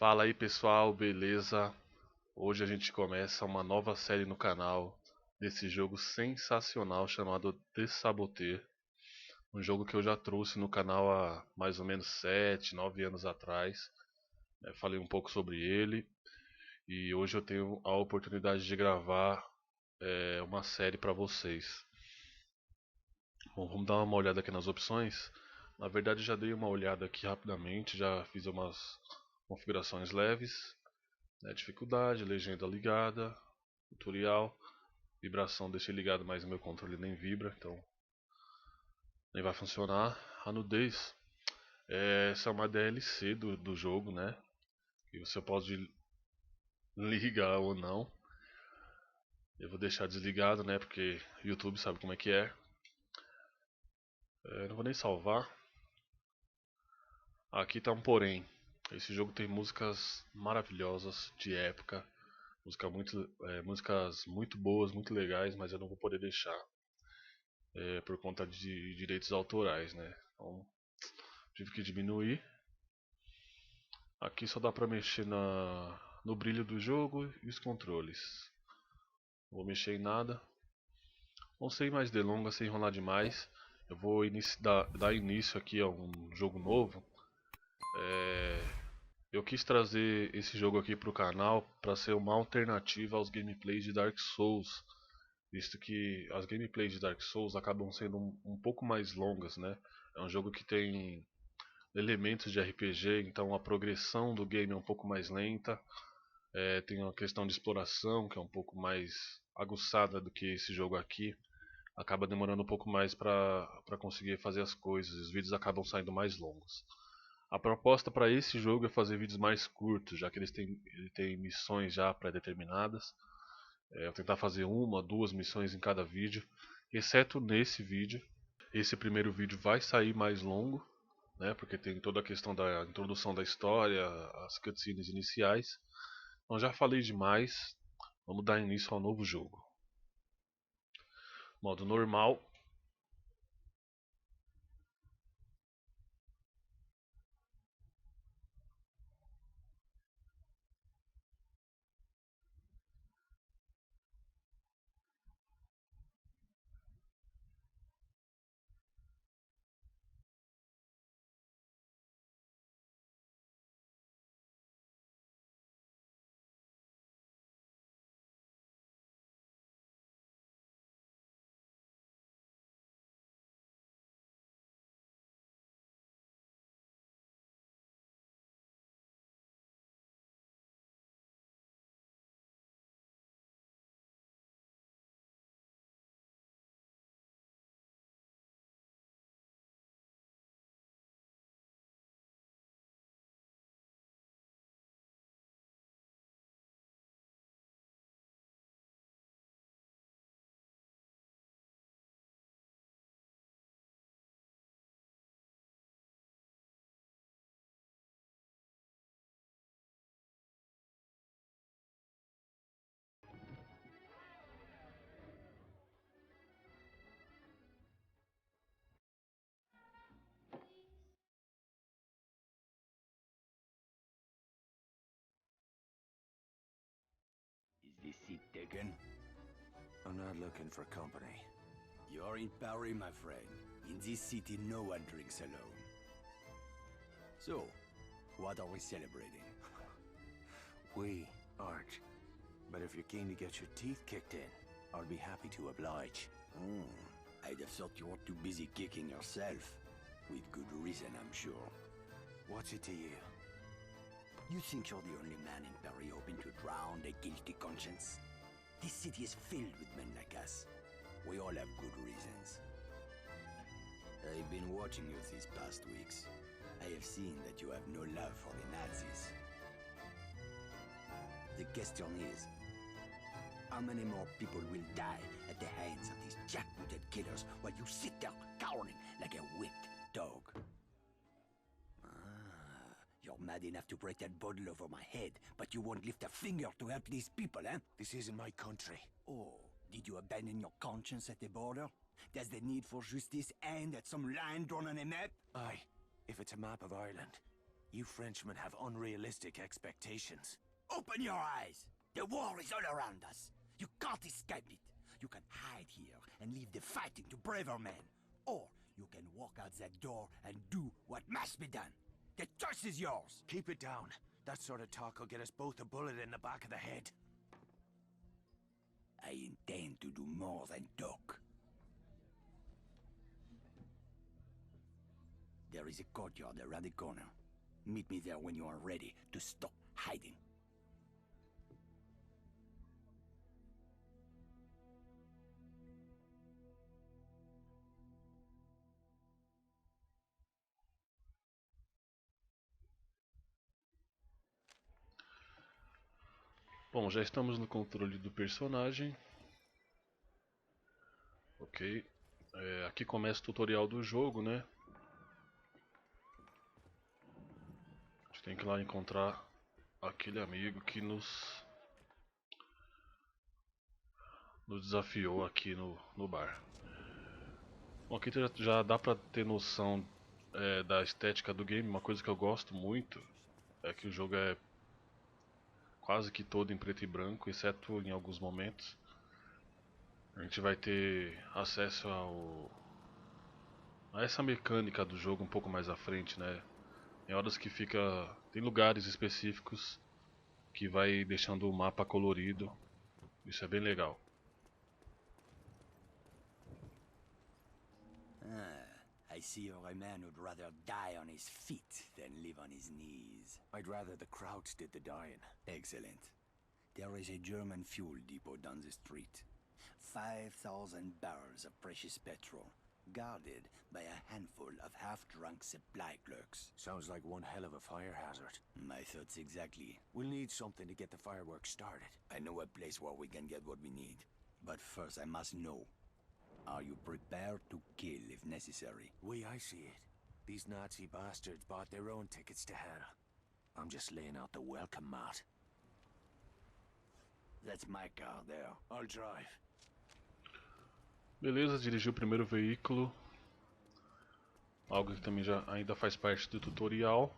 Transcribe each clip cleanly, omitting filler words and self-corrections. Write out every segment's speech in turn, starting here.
Fala aí pessoal, beleza? Hoje a gente começa uma nova série no canal desse jogo sensacional chamado Saboteur. Um jogo que eu já trouxe no canal há mais ou menos 7, 9 anos atrás. Falei um pouco sobre ele e hoje eu tenho a oportunidade de gravar uma série para vocês. Bom, vamos dar uma olhada aqui nas opções. Na verdade já dei uma olhada aqui rapidamente, já fiz umas configurações leves. Dificuldade, legenda ligada, tutorial, vibração deixei ligado, mas o meu controle nem vibra, então nem vai funcionar. A nudez, essa é uma DLC do jogo, né? E você pode ligar ou não. Eu vou deixar desligado, né? Porque YouTube sabe como é que é. Não vou nem salvar. Aqui tá um porém. Esse jogo tem músicas maravilhosas de época, músicas muito boas, muito legais, mas eu não vou poder deixar. Por conta de direitos autorais, né? Então tive que diminuir. Aqui só dá pra mexer no brilho do jogo e os controles. Não vou mexer em nada. Não sem mais delongas, sem enrolar demais. Eu vou dar início aqui a um jogo novo. Eu quis trazer esse jogo aqui para o canal para ser uma alternativa aos gameplays de Dark Souls, visto que as gameplays de Dark Souls acabam sendo um pouco mais longas, né? É um jogo que tem elementos de RPG, então a progressão do game é um pouco mais lenta. Tem uma questão de exploração que é um pouco mais aguçada do que esse jogo aqui. Acaba demorando um pouco mais para conseguir fazer as coisas, os vídeos acabam saindo mais longos. A proposta para esse jogo é fazer vídeos mais curtos, já que ele tem missões já pré-determinadas. Eu tentar fazer uma, duas missões em cada vídeo, exceto nesse vídeo. Esse primeiro vídeo vai sair mais longo, né, porque tem toda a questão da introdução da história, as cutscenes iniciais. Então já falei demais, vamos dar início ao novo jogo. Modo normal. Is this seat taken? I'm not looking for company. You're in Paris, my friend. In this city, no one drinks alone. So, what are we celebrating? We aren't. But if you're keen to get your teeth kicked in, I'll be happy to oblige. I'd have thought you were too busy kicking yourself. With good reason, I'm sure. What's it to you? You think you're the only man in Paris hoping to drown a guilty conscience? This city is filled with men like us. We all have good reasons. I've been watching you these past weeks. I have seen that you have no love for the Nazis. The question is, how many more people will die at the hands of these jackbooted killers while you sit there cowering like a whipped dog? You're mad enough to break that bottle over my head, but you won't lift a finger to help these people, eh? This isn't my country. Oh, did you abandon your conscience at the border? Does the need for justice end at some line drawn on a map? Aye, if it's a map of Ireland. You Frenchmen have unrealistic expectations. Open your eyes! The war is all around us. You can't escape it. You can hide here and leave the fighting to braver men. Or you can walk out that door and do what must be done. The choice is yours. Keep it down. That sort of talk will get us both a bullet in the back of the head. I intend to do more than talk. There is a courtyard around the corner. Meet me there when you are ready to stop hiding. Bom, já estamos no controle do personagem. Ok. Aqui começa o tutorial do jogo, né? A gente tem que ir lá encontrar aquele amigo que nos desafiou aqui no bar. Bom, aqui já dá pra ter noção da estética do game. Uma coisa que eu gosto muito é que o jogo é quase que todo em preto e branco, exceto em alguns momentos. A gente vai ter acesso a essa mecânica do jogo um pouco mais à frente, né? Tem horas que tem lugares específicos que vai deixando o mapa colorido. Isso é bem legal. I see you're a man who'd rather die on his feet than live on his knees. I'd rather the Krauts did the dying. Excellent. There is a German fuel depot down the street. 5,000 barrels of precious petrol, guarded by a handful of half-drunk supply clerks. Sounds like one hell of a fire hazard. My thoughts exactly. We'll need something to get the fireworks started. I know a place where we can get what we need. But first I must know. Are you prepared to kill if necessary? I see it. These Nazi bastards bought their own tickets to hell. I'm just laying out the welcome mat. That's my car there. I'll drive. Beleza, dirigir o primeiro veículo. Algo que também ainda faz parte do tutorial.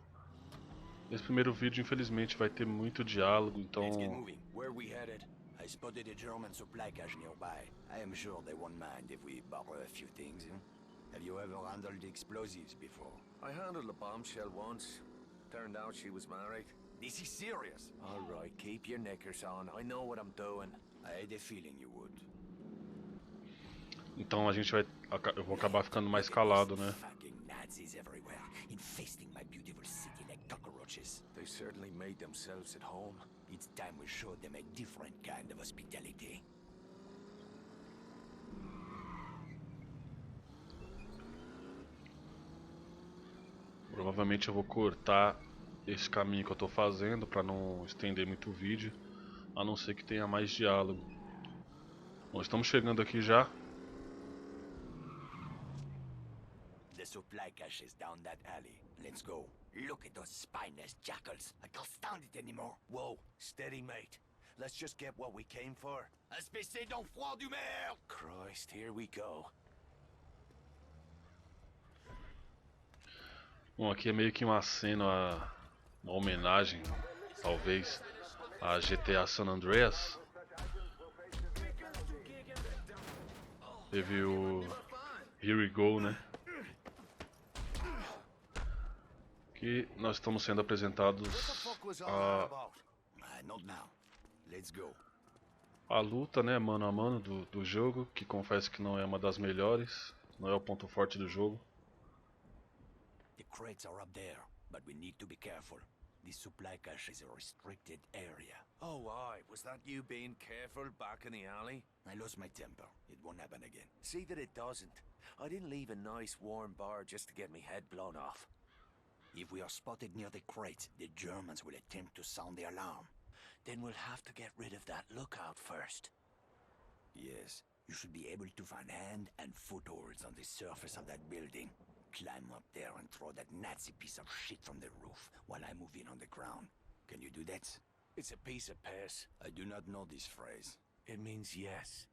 Nesse primeiro vídeo, infelizmente, vai ter muito diálogo, então... Let's get moving. Where are we headed? I spotted a German supply cache nearby. I am sure they won't mind if we borrow a few things. Have you ever handled explosives before? I handled a bombshell once. Turned out she was married. This is serious. All right, keep your knickers on. I know what I'm doing. I had a feeling you would. Então eu vou acabar ficando mais calado, né? Fucking Nazis everywhere, infesting my beautiful city like cockroaches. They certainly made themselves at home. It's time we showed them a different kind of hospitality. Provavelmente eu vou cortar esse caminho que eu tô fazendo para não estender muito o vídeo, a não ser que tenha mais diálogo. Bom, estamos chegando aqui já. The supply cache is down that alley. Let's go. Look at those spineless jackals. I can't stand it anymore. Whoa, steady, mate. Let's just get what we came for. Espèce d'enfant du maire! Christ, here we go. Bom, aqui é meio que uma cena, uma homenagem, talvez, a GTA San Andreas. Teve o Here We Go, né? Que nós estamos sendo apresentados a luta, né, mano a mano do jogo, que confesso que não é uma das melhores, não é o ponto forte do jogo. The crates are up there, but we need to be careful. The supply cache is a restricted area. Oh, aye. Was that you being careful back in the alley? I lost my temper. It won't happen again. See that it doesn't. I didn't leave a nice warm bar just to get me head blown off. If we are spotted near the crates, the Germans will attempt to sound the alarm. Then we'll have to get rid of that lookout first. Yes, you should be able to find hand and footholds on the surface of that building. Climb up there and throw that Nazi piece of shit from the roof while I move in on the ground. Can you do that? It's a piece of piss. I do not know this phrase. It means yes.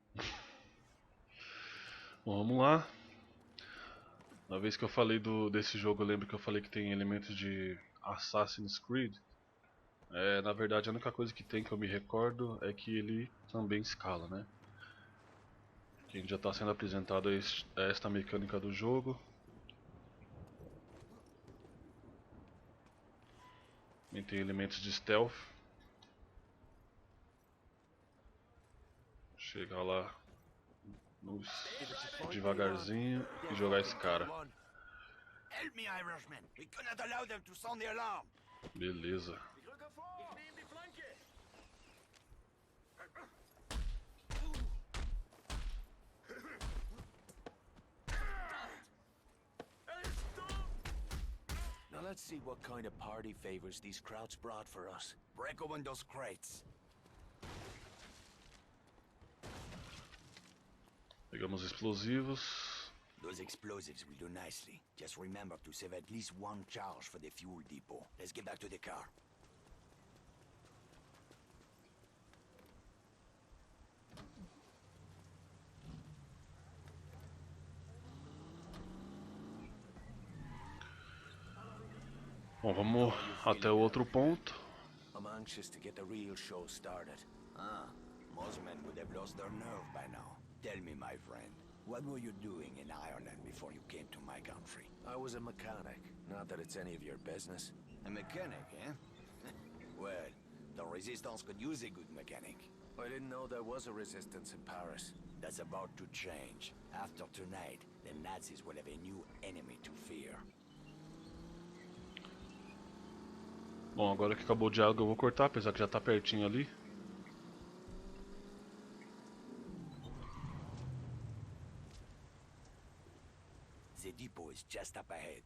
Bom, vamos lá. Na vez que eu falei desse jogo, eu lembro que eu falei que tem elementos de Assassin's Creed. Na verdade a única coisa que tem que eu me recordo é que ele também escala, né? Que a gente já está sendo apresentado a esta mecânica do jogo. Também tem elementos de stealth. Chegar lá devagarzinho e jogar esse cara. Help me, Irishman. We cannot allow them to sound the alarm. Beleza. Now let's see what kind of party favors these krauts brought for us. Break open those crates. Pegamos explosivos. Those explosives will do nicely. Just remember to save at least one charge for the fuel depot. Let's get back to the car. Bom, vamos até o outro ponto. I'm anxious to get the real show started. Most men would have lost their nerve by now. Tell me, my friend, what were you doing in Ireland before you came to my country? I was a mechanic. Not that it's any of your business. A mechanic, eh? Well, the Resistance could use a good mechanic. I didn't know there was a resistance in Paris. That's about to change. After tonight, the Nazis will have a new enemy to fear. Bom, agora que acabou o diálogo eu vou cortar, apesar que já tá pertinho ali. The depot is just up ahead.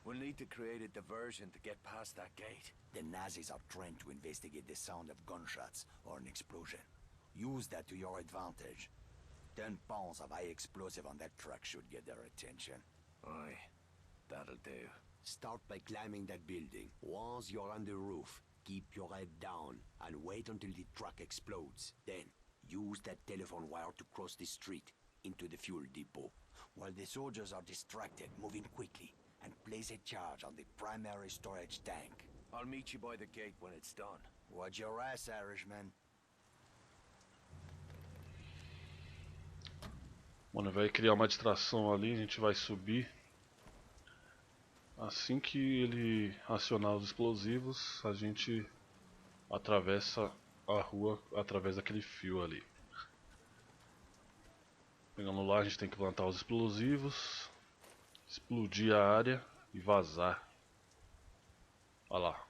We'll need to create a diversion to get past that gate. The Nazis are trained to investigate the sound of gunshots or an explosion. Use that to your advantage. 10 pounds of high explosive on that truck should get their attention. Aye, that'll do. Start by climbing that building. Once you're on the roof, keep your head down and wait until the truck explodes. Then, use that telephone wire to cross the street into the fuel depot. While the soldiers are distracted, move in quickly and place a charge on the primary storage tank. I'll meet you by the gate when it's done. Watch your ass, Irishman. Mano, vai criar uma distração ali, a gente vai subir. Assim que ele acionar os explosivos, a gente atravessa a rua através daquele fio ali. Pegando lá, a gente tem que plantar os explosivos, explodir a área e vazar. Olha lá.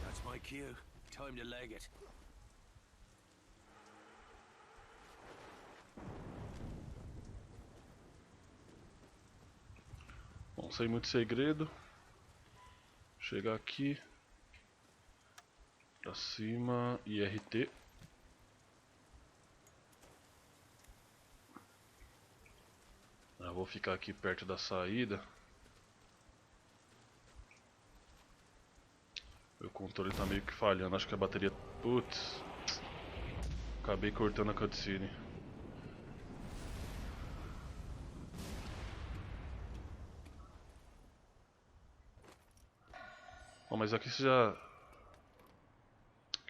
That's my cue. Time to leg it. Bom, sem muito segredo. Chegar aqui. Pra cima. IRT. Eu vou ficar aqui perto da saída. O controle tá meio que falhando. Acho que a bateria... Putz. Acabei cortando a cutscene. Bom, mas aqui a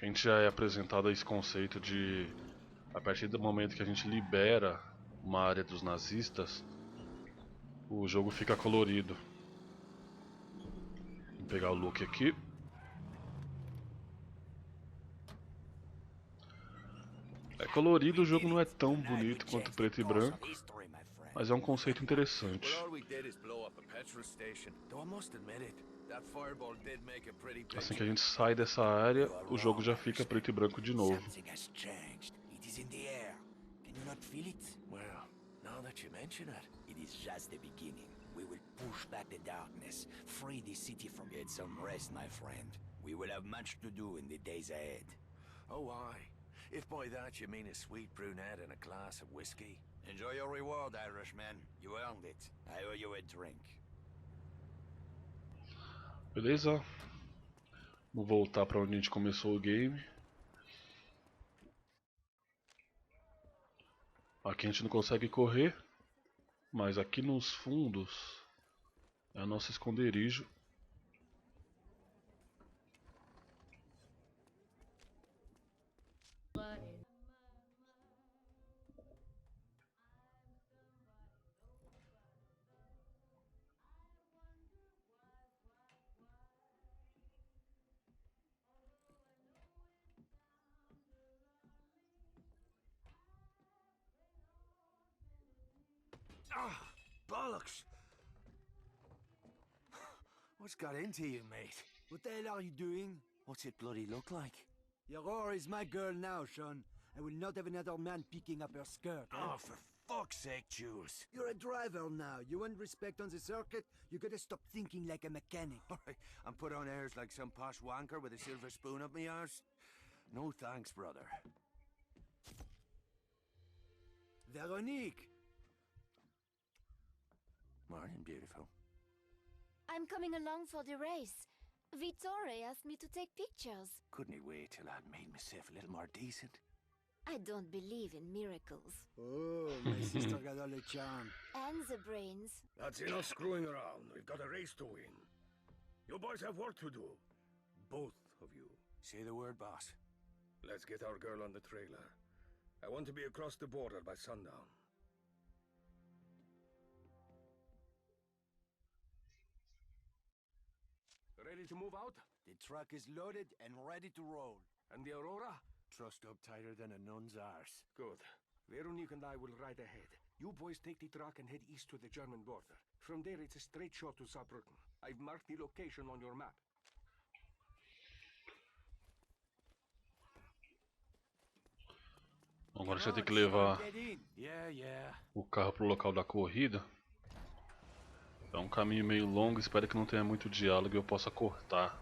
gente já é apresentado a esse conceito de, a partir do momento que a gente libera uma área dos nazistas, o jogo fica colorido. Vou pegar o look aqui. É colorido, o jogo não é tão bonito quanto preto e branco, mas é um conceito interessante. Assim que a gente sai dessa área, o jogo já fica preto e branco de novo. If by that you mean a sweet brunette and a glass of whiskey. Enjoy your reward, Irishman. You earned it. I owe you a drink. Beleza? Vou voltar para onde a gente começou o game. Aqui a gente não consegue correr, mas aqui nos fundos é o nosso esconderijo. Ah, bollocks! What's got into you, mate? What the hell are you doing? What's it bloody look like? Your whore is my girl now, Sean. I will not have another man picking up her skirt. Oh, for fuck's sake, Jules. You're a driver now. You want respect on the circuit? You gotta stop thinking like a mechanic. Alright, I'm put on airs like some posh wanker with a silver spoon up my arse? No thanks, brother. Veronique! Morning, beautiful. I'm coming along for the race. Vittore asked me to take pictures. Couldn't he wait till I'd made myself a little more decent? I don't believe in miracles. Oh, my sister got all the charm. And the brains. That's enough screwing around. We've got a race to win. You boys have work to do. Both of you. Say the word, boss. Let's get our girl on the trailer. I want to be across the border by sundown. Ready to move out? The truck is loaded and ready to roll. And the Aurora? Trussed up tighter than a nun's arse. Good. Veronique and I will ride ahead. You boys take the truck and head east to the German border. From there, it's a straight shot to Saarbrücken. I've marked the location on your map. Agora a gente vai ter que levar Get in. Yeah. o carro pro local da corrida. É um caminho meio longo, espero que não tenha muito diálogo e eu possa cortar.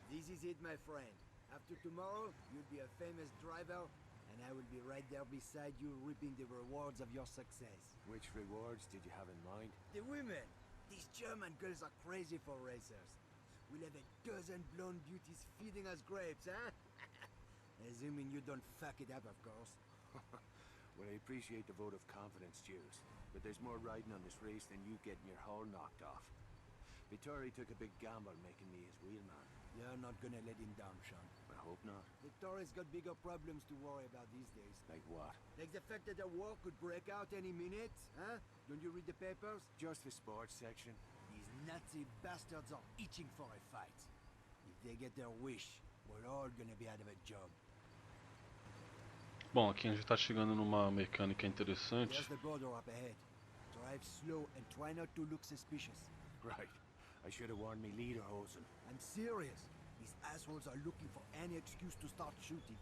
This is it, my friend. After tomorrow, you'll be a famous driver, and I will be right there beside you, reaping the rewards of your success. Which rewards did you have in mind? The women! These German girls are crazy for racers. We'll have a dozen blonde beauties feeding us grapes, huh? Assuming you don't fuck it up, of course. Well, I appreciate the vote of confidence, Jules. But there's more riding on this race than you getting your hull knocked off. Vittori took a big gamble making me his wheelman. You're not gonna let him down, Sean. I hope not. Vittori's got bigger problems to worry about these days. Like what? Like the fact that a war could break out any minute, huh? Don't you read the papers? Just the sports section. These Nazi bastards are itching for a fight. If they get their wish, we're all gonna be out of a job. Bom, aqui a gente tá chegando numa mecânica interessante. There's the border up ahead. Drive slow and try not to look suspicious. Right. I should have worn me lederhosen. I'm serious. These assholes are looking for any excuse to start shooting.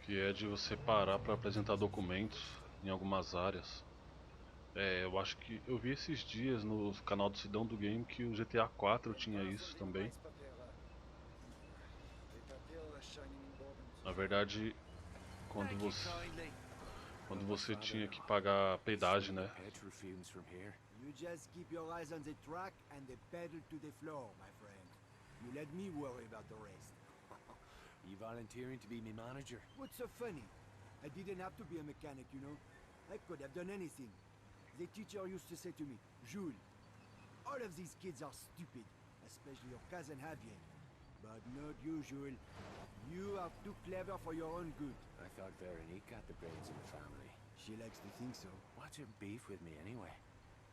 Que é de você parar para apresentar documentos em algumas áreas. Eu acho que eu vi esses dias no canal do Sidão do Game que o GTA 4 tinha isso também. Na verdade, quando você tinha que pagar pedágio, né? Petrol fumes from here. You just keep your eyes on the track and the pedal to the floor, my friend. You let me worry about the rest. You volunteering to be my manager? What's so funny? I didn't have to be a mechanic, you know. I could have done anything. The teacher used to say to me, Jules, all of these kids are stupid, especially your cousin Javier. But not you, Jules. You are too clever for your own good. I thought Veronique got the brains in the family. She likes to think so. What's her beef with me anyway?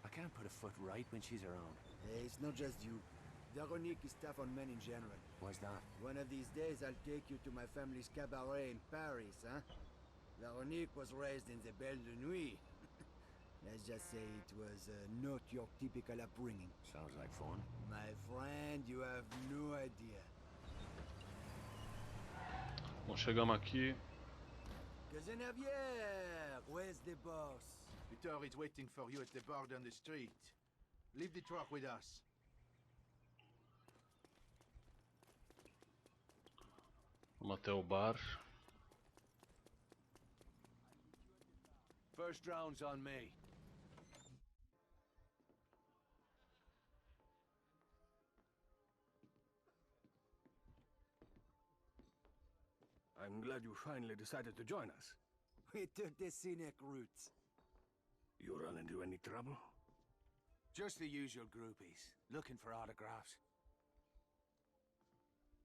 I can't put a foot right when she's around. Hey, it's not just you. Veronique is tough on men in general. Why's that? One of these days I'll take you to my family's cabaret in Paris, huh? Veronique was raised in the Belle de Nuit. Let's just say it was not your typical upbringing. Sounds like fun. My friend, you have no idea. Bom, chegamos aqui. Cousin Javier, where's the boss? Peter is waiting for you at the bar down the street. Leave the truck with us. Vamos até o bar. First round's on me. I'm glad you finally decided to join us. We took the scenic route. You run into any trouble? Just the usual groupies, looking for autographs.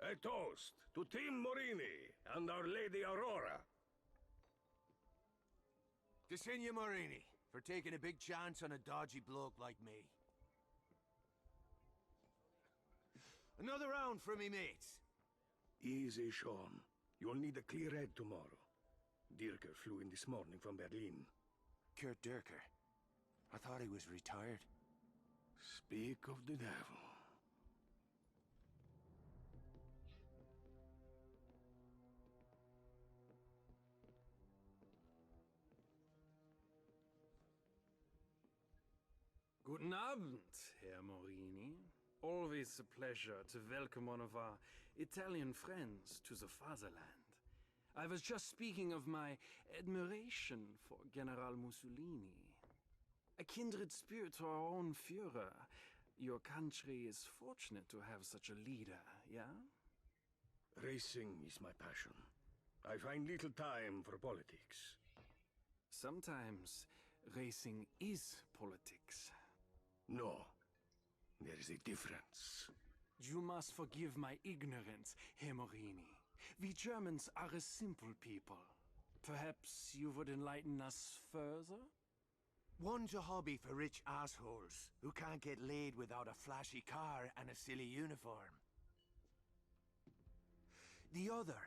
A toast to Team Morini and Our Lady Aurora. To Signor Morini, for taking a big chance on a dodgy bloke like me. Another round for me mates. Easy, Sean. You'll need a clear head tomorrow. Dirker flew in this morning from Berlin. Kurt Dirker. I thought he was retired. Speak of the devil. Guten Abend, Herr Morini. Always a pleasure to welcome one of our Italian friends to the fatherland. I was just speaking of my admiration for General Mussolini. A kindred spirit to our own Führer. Your country is fortunate to have such a leader, yeah? Racing is my passion. I find little time for politics. Sometimes racing is politics. No, there is a difference. You must forgive my ignorance, Herr Morini. We Germans are a simple people. Perhaps you would enlighten us further? One's a hobby for rich assholes who can't get laid without a flashy car and a silly uniform. The other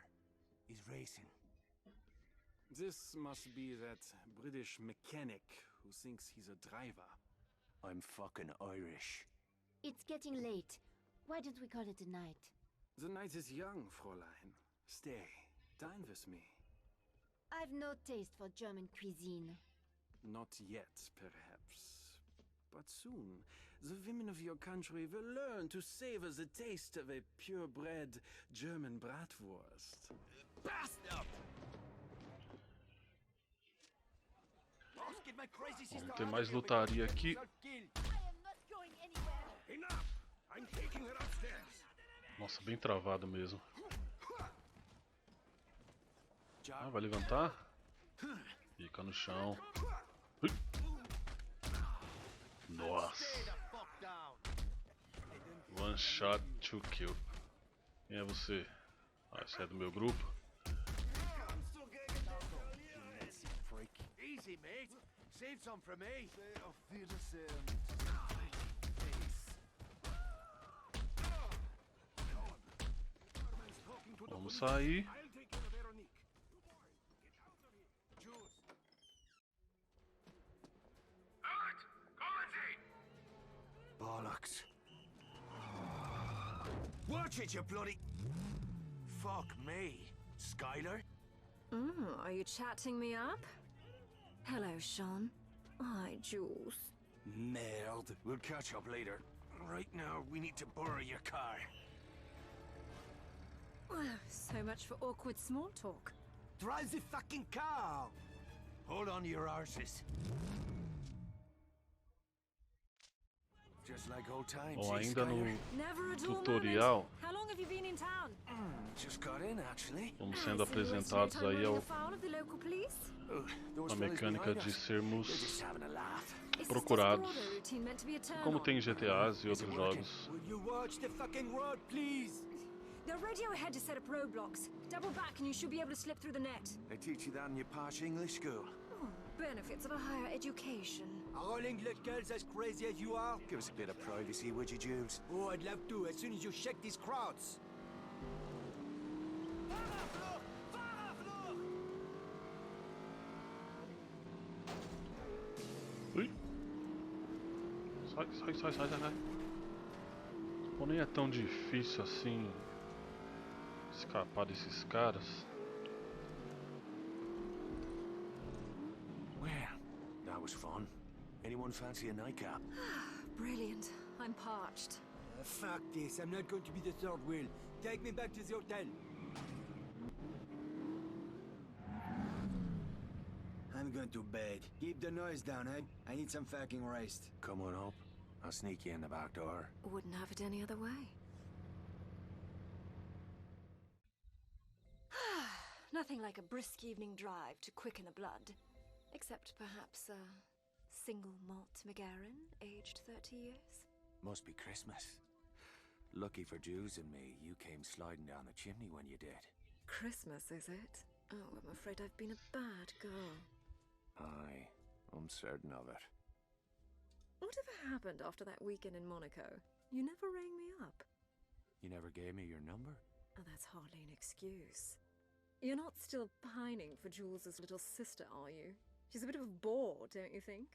is racing. This must be that British mechanic who thinks he's a driver. I'm fucking Irish. It's getting late. Why don't we call it a night? The night is young, Fräulein. Stay, dine with me. I've no taste for German cuisine. Not yet, perhaps. But soon, the women of your country will learn to savor the taste of a purebred German bratwurst. Bastard! Tem mais lutaria aqui. I am not going anywhere. Enough! I'm taking her upstairs. Nossa, bem travado mesmo. Ah, vai levantar? Fica no chão. Ui. Nossa. One shot, two kill. Quem é você? Ah, você é do meu grupo? Easy, mate. Save some for me. Vamos sair. I'll take care of Veronique. Get out of here. Jules. Bollocks. Watch it, you bloody... Fuck me. Skylar? Are you chatting me up? Hello, Sean. Hi, Jules. Merde. We'll catch up later. Right now, we need to borrow your car. So much for awkward small talk. Drive the fucking car! Hold on to your arses. Just like old times, Bom, eh, ainda no Skylar? Never a dull tutorial, moment. How long have you been in town? Just got in, actually. vamos Ah, sendo so you wasted no apresentados time aí running ao, afoul of the local police? Those a fellas mecânica behind de us, sermos they're just having a laugh. Is this procurados, desperado routine meant to be a turn como on? tem em GTAs e Is it outros working? jogos. Will you watch the fucking road, please? The radio ahead to set up roadblocks. Double back and you should be able to slip through the net. They teach you that in your posh English school. Oh, benefits of a higher education. Are all English girls as crazy as you are? Give us a bit of privacy, would you, Jules? Oh, I'd love to, as soon as you shake these crowds. Ui. Sai, sai, sai, sai, sai, sai. Pô, nem é tão difícil assim escapar desses caras. Well, that was fun. Anyone fancy a nightcap? Brilliant. I'm parched. Fuck this, I'm not going to be the third wheel. Take me back to the hotel. I'm going to bed. Keep the noise down, eh? I need some fucking rest. Come on up. I'll sneak you in the back door. Wouldn't have it any other way. Nothing like a brisk evening drive to quicken the blood. Except perhaps a single malt McGarren, aged 30 years. Must be Christmas. Lucky for Jews and me, you came sliding down the chimney when you did. Christmas, is it? Oh, I'm afraid I've been a bad girl. Aye, I'm certain of it. Whatever happened after that weekend in Monaco? You never rang me up. You never gave me your number? Oh, that's hardly an excuse. You're not still pining for Jules's little sister, are you? She's a bit of a bore, don't you think?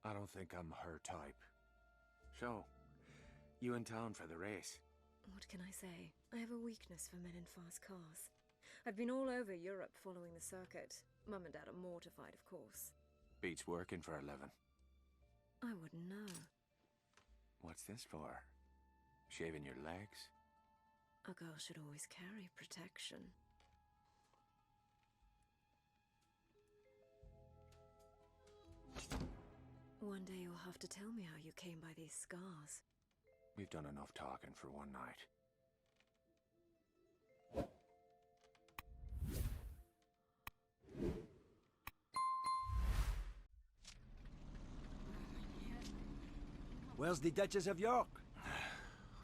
I don't think I'm her type. So, you in town for the race? What can I say? I have a weakness for men in fast cars. I've been all over Europe following the circuit. Mum and Dad are mortified, of course. Beats working for a living. I wouldn't know. What's this for? Shaving your legs? A girl should always carry protection. One day you'll have to tell me how you came by these scars. We've done enough talking for one night. Where's the Duchess of York?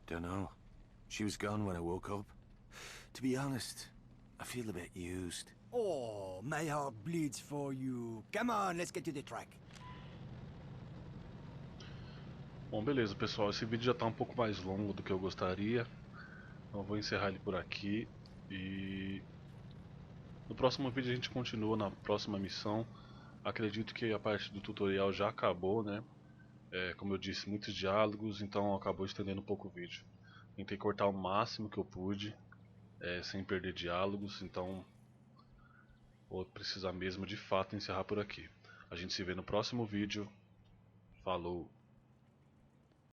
Dunno. She was gone when I woke up. To be honest, I feel a bit used. Oh, my heart bleeds for you. Come on, let's get to the track. Bom, beleza, pessoal. Esse vídeo já está um pouco mais longo do que eu gostaria. Então vou encerrar ele por aqui. E no próximo vídeo a gente continua na próxima missão. Acredito que a parte do tutorial já acabou, né? Como eu disse, muitos diálogos, então acabou estendendo um pouco o vídeo. Tentei cortar o máximo que eu pude, sem perder diálogos, então vou precisar mesmo de fato encerrar por aqui. A gente se vê no próximo vídeo. Falou!